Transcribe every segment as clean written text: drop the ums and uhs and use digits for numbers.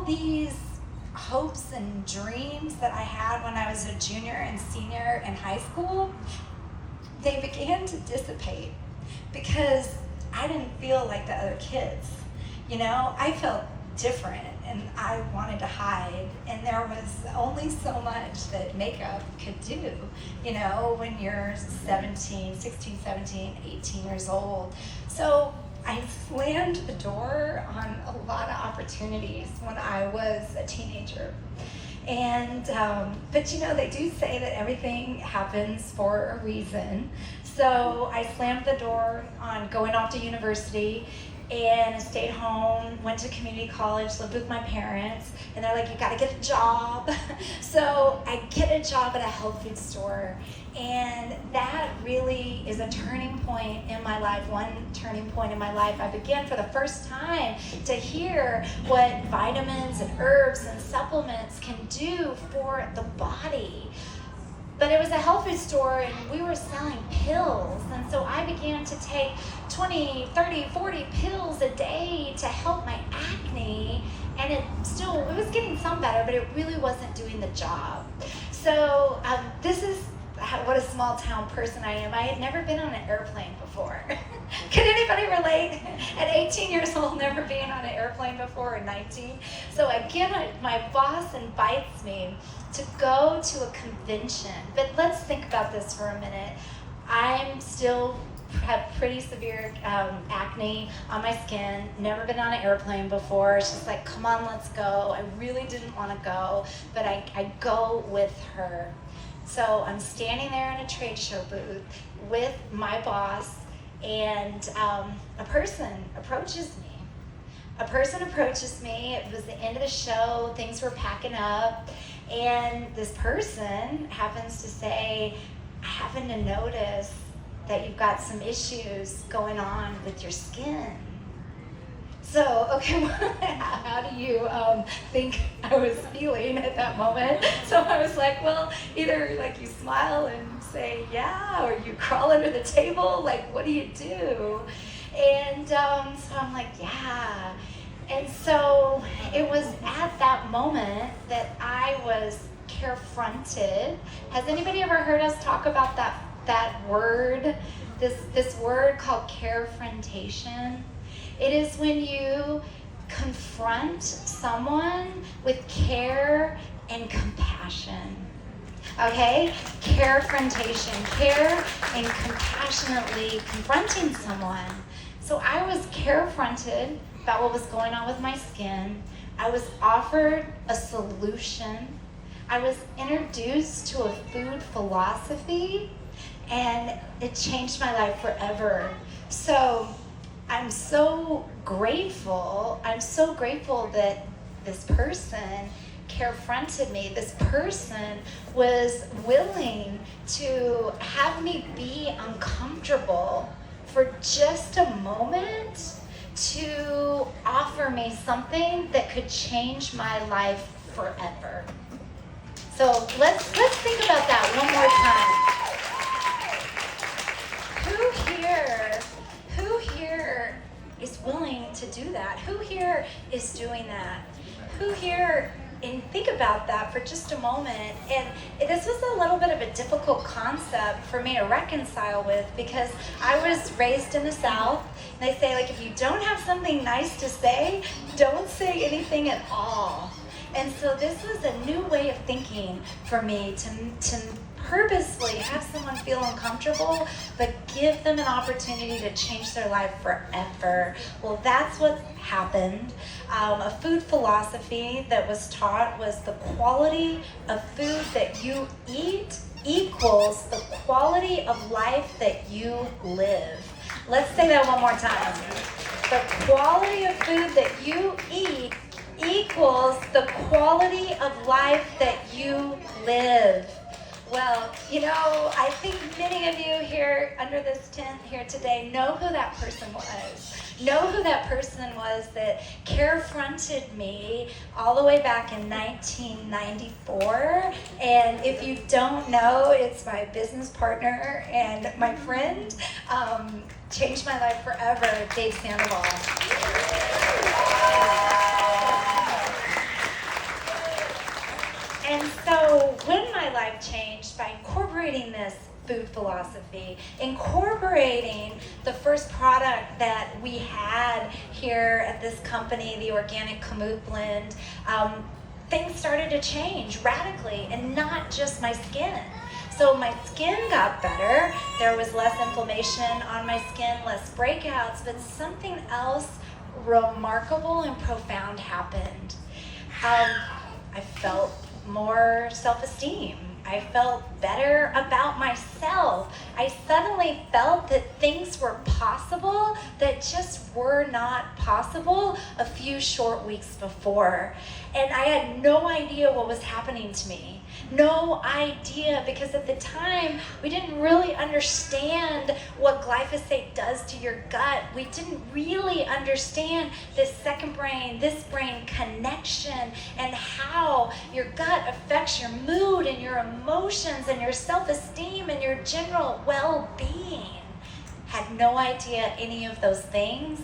these hopes and dreams that I had when I was a junior and senior in high school, they began to dissipate because I didn't feel like the other kids. You know, I felt different and I wanted to hide, and there was only so much that makeup could do, you know, when you're 16, 17, 18 years old. So I slammed the door on a lot of opportunities when I was a teenager. And, but you know, they do say that everything happens for a reason. So I slammed the door on going off to university and stayed home, went to community college, lived with my parents, and they're like, you gotta get a job. So I get a job at a health food store, and that really is a turning point in my life, one turning point in my life. I began for the first time to hear what vitamins and herbs and supplements can do for the body. But it was a health food store and we were selling pills. And so I began to take 20, 30, 40 pills a day to help my acne. And it was getting some better, but it really wasn't doing the job. So this is what a small town person I am. I had never been on an airplane before. Can anybody relate? At 18 years old, never being on an airplane before, or 19. So again, my boss invites me to go to a convention. But let's think about this for a minute. I'm still have pretty severe acne on my skin, never been on an airplane before. She's like, come on, let's go. I really didn't want to go, but I go with her. So I'm standing there in a trade show booth with my boss, and a person approaches me. It was the end of the show, things were packing up, and this person happens to say, I happen to notice that you've got some issues going on with your skin. So, okay, how do you think I was feeling at that moment? So I was like, well, either like you smile and say, yeah, or you crawl under the table, like, what do you do? And so I'm like, yeah. And so it was at that moment that I was carefronted. Has anybody ever heard us talk about that word, this word called carefrontation? It is when you confront someone with care and compassion. Okay? Carefrontation, care and compassionately confronting someone. So I was carefronted about what was going on with my skin. I was offered a solution. I was introduced to a food philosophy, and it changed my life forever. So I'm so grateful. I'm so grateful that this person carefronted me. This person was willing to have me be uncomfortable for just a moment to offer me something that could change my life forever. So let's think about that one more time. Who here is willing to do that? Who here is doing that? Who here, and think about that for just a moment. And this was a little bit of a difficult concept for me to reconcile with, because I was raised in the South, and they say, like, if you don't have something nice to say, don't say anything at all. And so this was a new way of thinking for me, to purposely have someone feel uncomfortable, but give them an opportunity to change their life forever. Well, that's what happened. A food philosophy that was taught was the quality of food that you eat equals the quality of life that you live. Let's say that one more time. The quality of food that you eat equals the quality of life that you live. Well, you know, I think many of you here under this tent here today know who that person was. Know who that person was that carefronted me all the way back in 1994. And if you don't know, it's my business partner and my friend, changed my life forever, Dave Sandoval. changed by incorporating this food philosophy, incorporating the first product that we had here at this company, the organic Kamut blend. Things started to change radically, and not just my skin. So my skin got better, there was less inflammation on my skin, less breakouts, but something else remarkable and profound happened. I felt more self-esteem. I felt better about myself. I suddenly felt that things were possible that just were not possible a few short weeks before. And I had no idea what was happening to me. No idea, because at the time, we didn't really understand what glyphosate does to your gut. We didn't really understand this second brain, this brain connection, and how your gut affects your mood and your emotions and your self-esteem and your general well-being. Had no idea any of those things.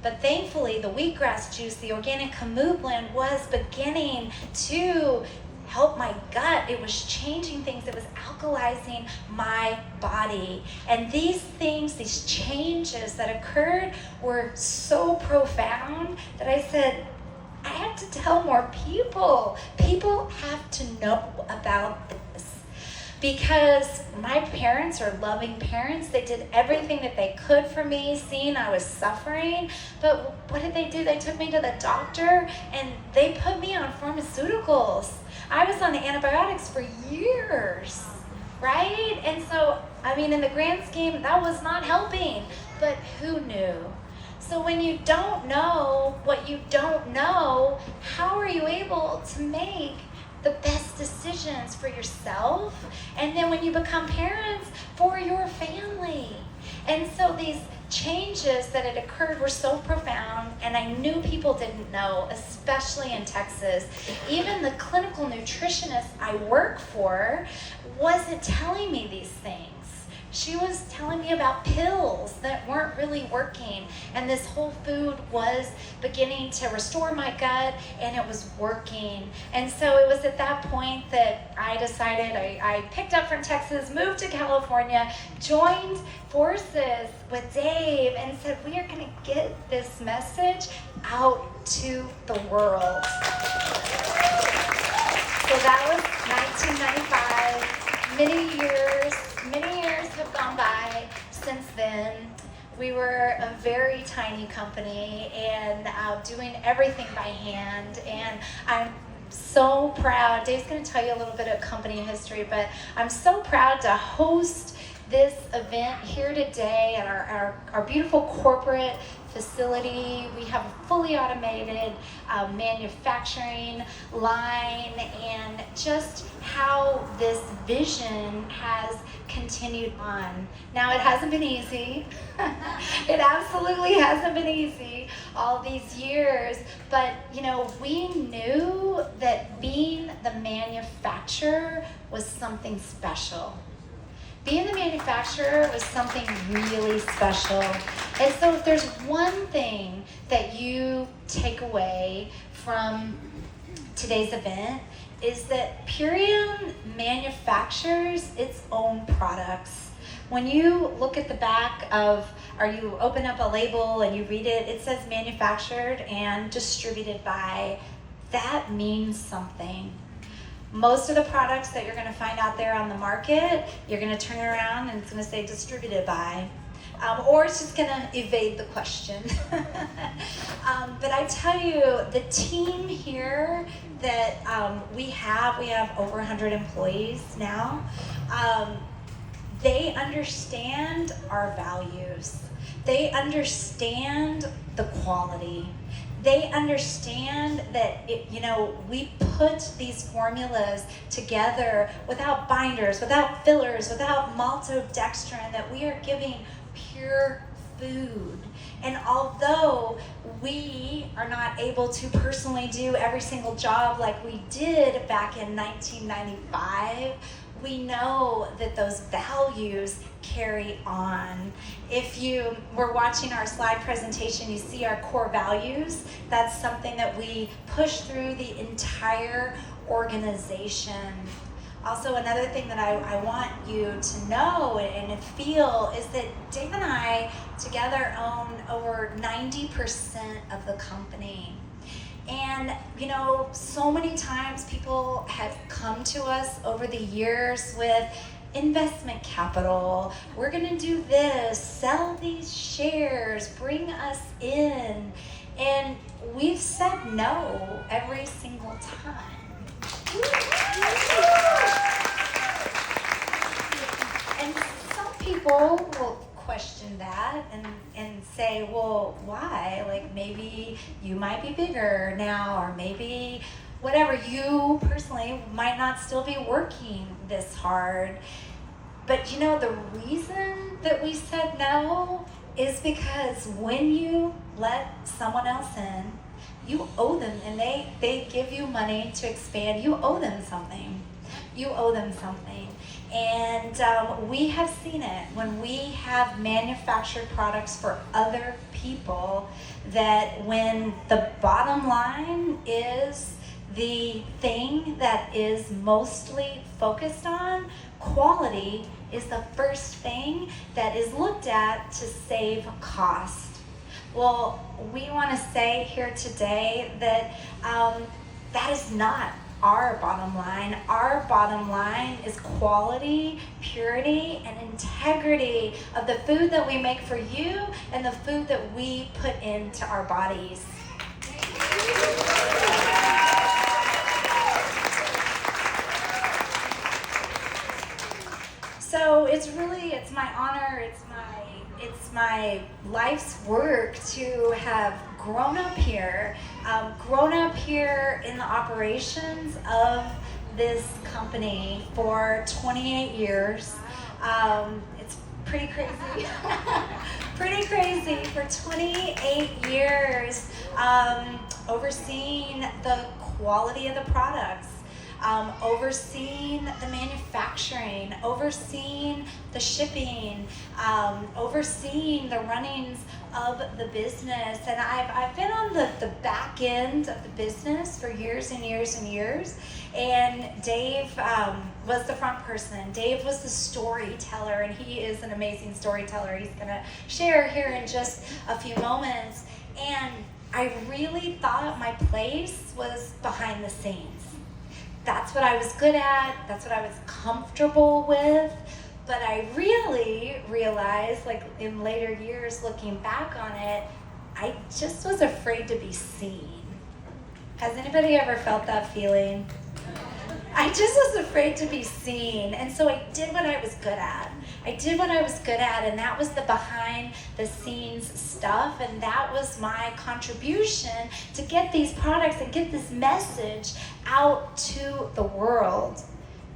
But thankfully, the wheatgrass juice, the organic Kamut blend, was beginning to help my gut. It was changing things. It was alkalizing my body. And these things, these changes that occurred were so profound that I said, I have to tell more people. People have to know about this. Because my parents are loving parents. They did everything that they could for me, seeing I was suffering. But what did they do? They took me to the doctor and they put me on pharmaceuticals. I was on antibiotics for years, right? And so, I mean, in the grand scheme, that was not helping. But who knew? So when you don't know what you don't know, how are you able to make the best decisions for yourself, and then when you become parents, for your family? And so these changes that had occurred were so profound, and I knew people didn't know, especially in Texas. Even the clinical nutritionist I work for wasn't telling me these things. She was telling me about pills that weren't really working, and this whole food was beginning to restore my gut, and it was working. And so it was at that point that I decided, I picked up from Texas, moved to California, joined forces with Dave, and said, we are going to get this message out to the world. So that was 1995. Many years have gone by since then. We were a very tiny company and doing everything by hand, and I'm so proud. Dave's going to tell you a little bit of company history, but I'm so proud to host this event here today at our beautiful corporate facility. We have a fully automated manufacturing line, and just how this vision has continued on. Now, it hasn't been easy. It absolutely hasn't been easy all these years, but you know, we knew that being the manufacturer was something special. Being the manufacturer was something really special. And so if there's one thing that you take away from today's event, is that Purium manufactures its own products. When you look at the back of, or you open up a label and you read it, it says manufactured and distributed by. That means something. Most of the products that you're going to find out there on the market, you're going to turn around and it's going to say distributed by, or it's just going to evade the question. But I tell you, the team here that we have over 100 employees now. They understand our values. They understand the quality. They understand that we put these formulas together without binders, without fillers, without maltodextrin, that we are giving pure food. And although we are not able to personally do every single job like we did back in 1995, we know that those values carry on. If you were watching our slide presentation, you see our core values. That's something that we push through the entire organization. Also, another thing that I want you to know and to feel is that Dave and I together own over 90% of the company. And, you know, so many times people have come to us over the years with investment capital. We're gonna do this, sell these shares, bring us in. And we've said no every single time. And some people will question that and say, well, why? Like, maybe you might be bigger now, or maybe whatever, you personally might not still be working this hard. But you know, the reason that we said no is because when you let someone else in, you owe them, and they give you money to expand. You owe them something. You owe them something. And we have seen it when we have manufactured products for other people, that when the bottom line is the thing that is mostly focused on, quality is the first thing that is looked at to save cost. Well, we want to say here today that that is not our bottom line. Our bottom line is quality, purity, and integrity of the food that we make for you and the food that we put into our bodies. So it's my honor, it's my life's work to have grown up here in the operations of this company for 28 years. It's pretty crazy. Pretty crazy for 28 years, overseeing the quality of the products. Overseeing the manufacturing, overseeing the shipping, overseeing the runnings of the business. And I've been on the back end of the business for years and years and years. And Dave was the front person. Dave was the storyteller, and he is an amazing storyteller. He's going to share here in just a few moments. And I really thought my place was behind the scenes. That's what I was good at, that's what I was comfortable with, but I really realized, like in later years looking back on it, I just was afraid to be seen. Has anybody ever felt that feeling? I just was afraid to be seen, and so I did what I was good at. And that was the behind the scenes stuff, and that was my contribution to get these products and get this message out to the world.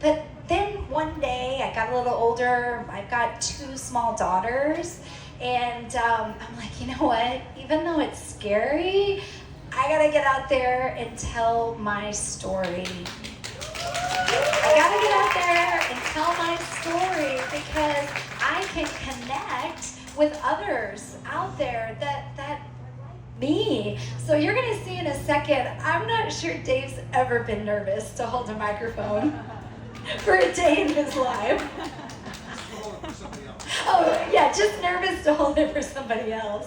But then one day, I got a little older, I've got 2 small daughters, and I'm like, you know what, even though it's scary, I gotta get out there and tell my story. I gotta get out there and tell my story, because I can connect with others out there that me. So you're gonna see in a second, I'm not sure Dave's ever been nervous to hold a microphone for a day in his life. Oh yeah, just nervous to hold it for somebody else.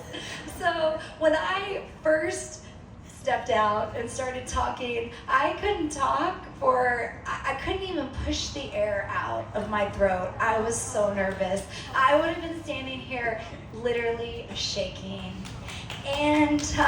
So when I first stepped out and started talking, I couldn't talk I couldn't even push the air out of my throat. I was so nervous. I would have been standing here literally shaking. And so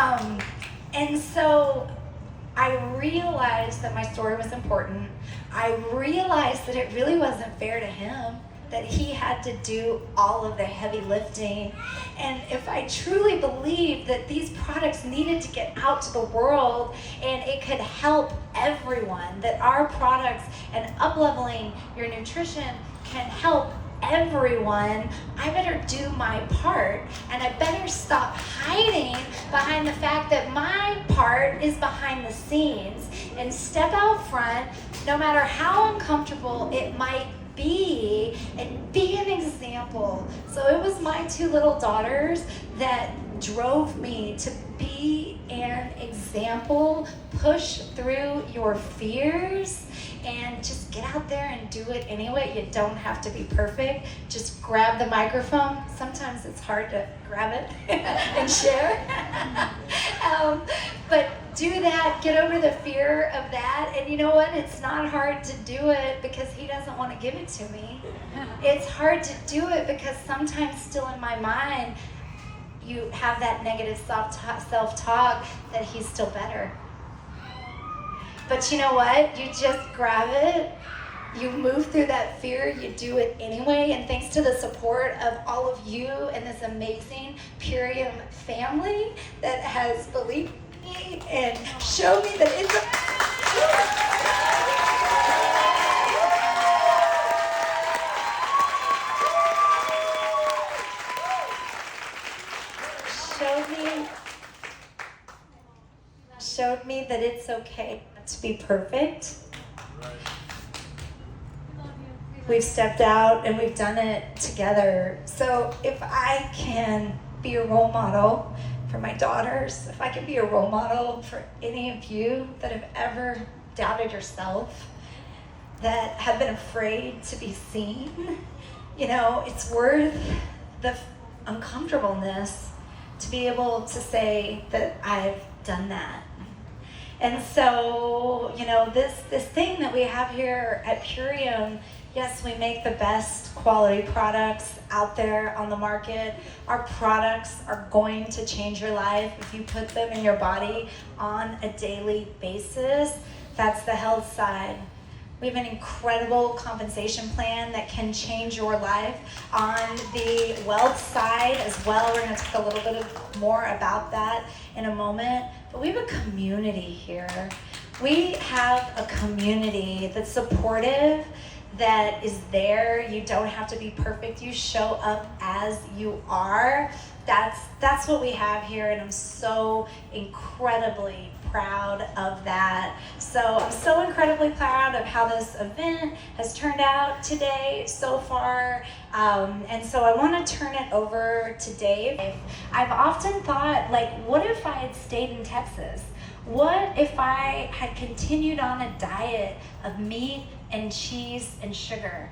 I realized that my story was important. I realized that it really wasn't fair to him, that he had to do all of the heavy lifting. And if I truly believed that these products needed to get out to the world and it could help everyone, that our products and up-leveling your nutrition can help everyone, I better do my part, and I better stop hiding behind the fact that my part is behind the scenes and step out front, no matter how uncomfortable it might be an example. So it was my two little daughters that drove me to be an example. Push through your fears and just get out there and do it anyway. You don't have to be perfect. Just grab the microphone. Sometimes it's hard to grab it and share. But do that, get over the fear of that. And you know what? It's not hard to do it because he doesn't want to give it to me. It's hard to do it because sometimes still in my mind, you have that negative self-talk that he's still better. But you know what? You just grab it, you move through that fear, you do it anyway, and thanks to the support of all of you and this amazing Purium family that has believed me and showed me that it's showed me that it's okay not to be perfect. We've stepped out and we've done it together. So if I can be a role model for my daughters, if I can be a role model for any of you that have ever doubted yourself, that have been afraid to be seen, you know, it's worth the uncomfortableness to be able to say that I've done that. And so, you know, this thing that we have here at Purium, yes, we make the best quality products out there on the market. Our products are going to change your life if you put them in your body on a daily basis. That's the health side. We have an incredible compensation plan that can change your life. On the wealth side as well, we're going to talk a little bit more about that in a moment. But we have a community here. We have a community that's supportive, that is there. You don't have to be perfect. You show up as you are. That's what we have here, and I'm so incredibly proud of that. So I'm so incredibly proud of how this event has turned out today so far. And so I want to turn it over to Dave. I've often thought, like, what if I had stayed in Texas? What if I had continued on a diet of meat and cheese and sugar?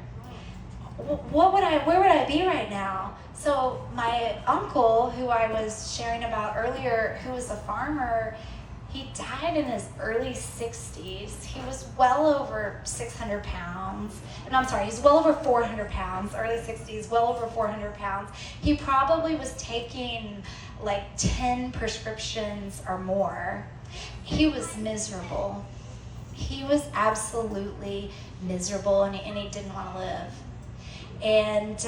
Where would I be right now? So my uncle, who I was sharing about earlier, who was a farmer, he died in his early 60s. He was well over 600 pounds. And I'm sorry, he's well over 400 pounds, early 60s, well over 400 pounds. He probably was taking like 10 prescriptions or more. He was miserable. He was absolutely miserable, and he didn't want to live. And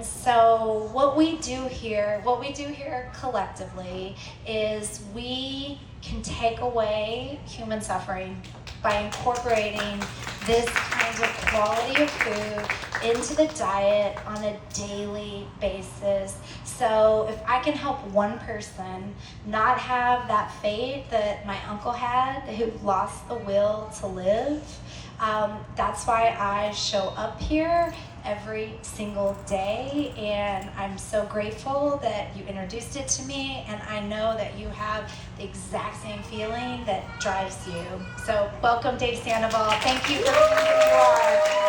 so what we do here collectively is we can take away human suffering by incorporating this kind of quality of food into the diet on a daily basis. So if I can help one person not have that fate that my uncle had, who lost the will to live, that's why I show up here every single day, and I'm so grateful that you introduced it to me, and I know that you have the exact same feeling that drives you. So welcome, Dave Sandoval. Thank you for being who you are.